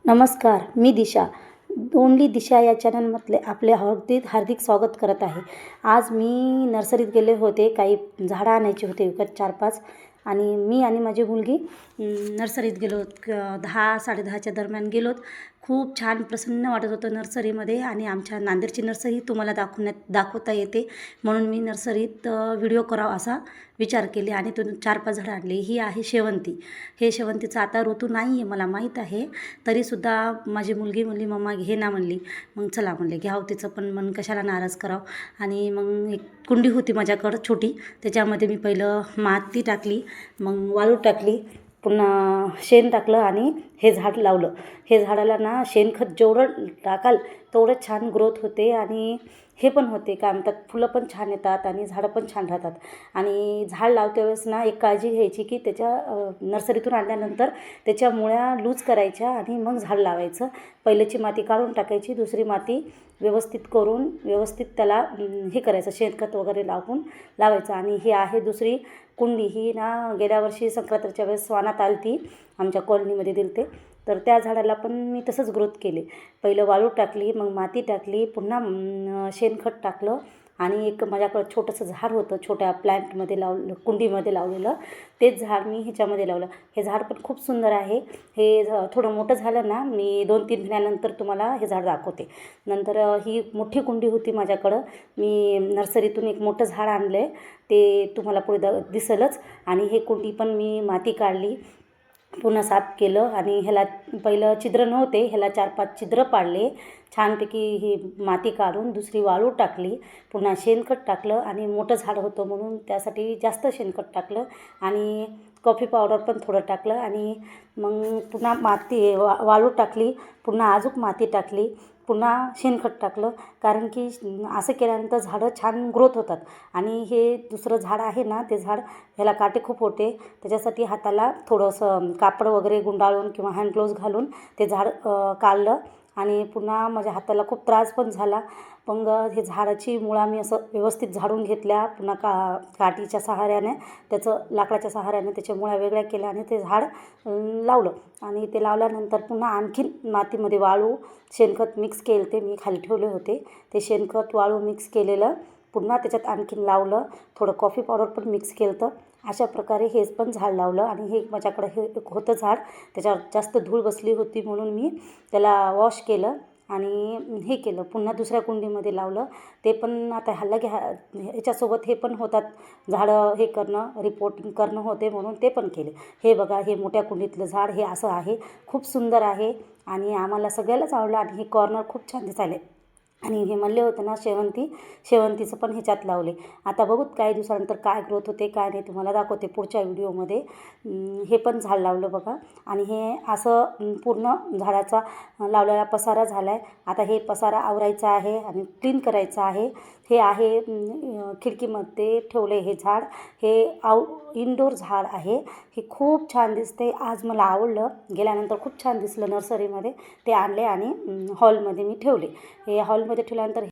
नमस्कार, मी दिशा. ओन्ली दिशा या चॅनलमधले आपले हार्दिक हार्दिक स्वागत करत आहे. आज मी नर्सरीत गेले होते. काही झाडं आणायची होते विकत 4-5 आणि मी आणि माझी मुलगी नर्सरीत गेलो. 10-10:30च्या दरम्यान गेलोत. खूप छान प्रसन्न वाटत होतं नर्सरीमध्ये आणि आमच्या नांदेडची नर्सरी तुम्हाला दाखवता येते म्हणून मी नर्सरीत व्हिडिओ करावा असा विचार केले आणि तो 4-5 झाडं आणली. ही आहे शेवंती. हे शेवंतीचा आता ऋतू नाही आहे मला माहीत आहे, तरीसुद्धा माझी मुलगी म्हणली मम्मा घे ना म्हणली. मग चला म्हणले घ्यावं, तिचं पण मन कशाला नाराज करावं. आणि मग एक कुंडी होती माझ्याकडं छोटी, त्याच्यामध्ये मी पहिलं माती टाकली, मग वाळू टाकली, पुन्हा शेण टाकलं आणि हे झाड लावलं. हे झाडाला ना शेणखत जेवढं टाकाल तेवढं छान ग्रोथ होते आणि हे पण होते काय म्हणतात, फुलं पण छान येतात आणि झाडं पण छान राहतात. आणि झाड लावते वेळेस ना एक काळजी घ्यायची की त्याच्या नर्सरीतून आणल्यानंतर त्याच्या मुळ्या लूज करायच्या आणि मग झाड लावायचं. पहिल्याची माती काढून टाकायची, दुसरी माती व्यवस्थित करून व्यवस्थित त्याला हे करायचं, शेणखत वगैरे लावायचं. आणि ही आहे दुसरी कुंडी. ही ना गेल्या वर्षी संक्रांतीच्या वेळेस स्वानात आली ती, आमच्या कॉलनीमध्ये दिलते. तर त्या झाडाला पण मी तसंच ग्रोथ केले. पहिलं वाळू टाकली, मग माती टाकली, पुन्हा शेणखत टाकलं आणि एक माझ्याकडं छोटंसं झाड होतं, छोट्या प्लॅन्टमध्ये कुंडीमध्ये लावलेलं. तेच झाड मी ह्याच्यामध्ये लावलं. हे झाड पण खूप सुंदर आहे. हे थोडं मोठं झालं ना, मी 2-3 महिन्यानंतर तुम्हाला हे झाड दाखवते. नंतर ही मोठी कुंडी होती माझ्याकडं, मी नर्सरीतून एक मोठं झाड आणलं, ते तुम्हाला पुढे दिसेलच. आणि हे कुंडी पण मी माती काढली, पुन्हा साफ केलं आणि ह्याला पहिलं छिद्र नव्हते, ह्याला 4-5 छिद्र पाडले छानपैकी. ही माती काढून दुसरी वाळू टाकली, पुन्हा शेणखत टाकलं आणि मोठं झाड होतं म्हणून त्यासाठी जास्त शेणखत टाकलं आणि कॉफी पावडर पण थोडं टाकलं. आणि मग पुन्हा वाळू टाकली, पुन्हा अजून माती टाकली, पुन्हा शेणखत टाकलं. कारण की असं केल्यानंतर झाडं छान ग्रोथ होतात. आणि हे दुसरं झाड आहे ना, ते झाड ह्याला काटे खूप होते, त्याच्यासाठी हाताला थोडंसं कापड वगैरे गुंडाळून किंवा हँड ग्लोव्ज घालून ते झाड काढलं. आणि पुन्हा माझ्या हाताला खूप त्रास पण झाला. मग हे झाडाची मुळा मी असं व्यवस्थित झाडून घेतल्या, पुन्हा काठीच्या सहाऱ्याने, लाकडाच्या सहाऱ्याने त्याच्या मुळा वेगळ्या केल्या आणि ते झाड लावलं. आणि ते लावल्यानंतर पुन्हा आणखीन मातीमध्ये वाळू शेणखत मिक्स केलं, ते मी खाली ठेवले होते. ते शेणखत वाळू मिक्स केलेलं पुन्हा त्याच्यात आणखीन लावलं, थोडं कॉफी पावडर पण मिक्स केलं. तर अशा प्रकारे हेच पण झाड लावलं. आणि हे माझ्याकडं हे एक होतं झाड, त्याच्यावर जास्त धूळ बसली होती म्हणून मी त्याला वॉश केलं आणि हे केलं, पुन्हा दुसऱ्या कुंडीमध्ये लावलं. ते पण आता ह्याच्यासोबत हे पण होतात झाडं, हे करणं, रिपोर्टिंग करणं होते म्हणून ते पण केले. हे बघा, हे मोठ्या कुंडीतलं झाड हे असं आहे, खूप सुंदर आहे आणि आम्हाला सगळ्यालाच आवडलं. आणि हे कॉर्नर खूप छान दिसायले. आणि हे म्हणले होते ना शेवंतीचं पण ह्याच्यात लावले. आता बघूत काही दिवसानंतर काय ग्रोथ होते काय नाही, तुम्हाला दाखवते पुढच्या व्हिडिओमध्ये. हे पण झाड लावलं बघा. आणि हे असं पूर्ण झाडाचा लावलेला पसारा झाला आहे. आता हे पसारा आवरायचा आहे आणि क्लीन करायचं आहे. हे आहे खिडकीमध्ये ठेवले हे झाड. हे इनडोर झाड आहे. हे खूप छान दिसते. आज मला आवडलं, गेल्यानंतर खूप छान दिसलं नर्सरीमध्ये. ते आणले आणि हॉलमध्ये मी ठेवले. हे हॉलमध्ये ठेवल्यानंतर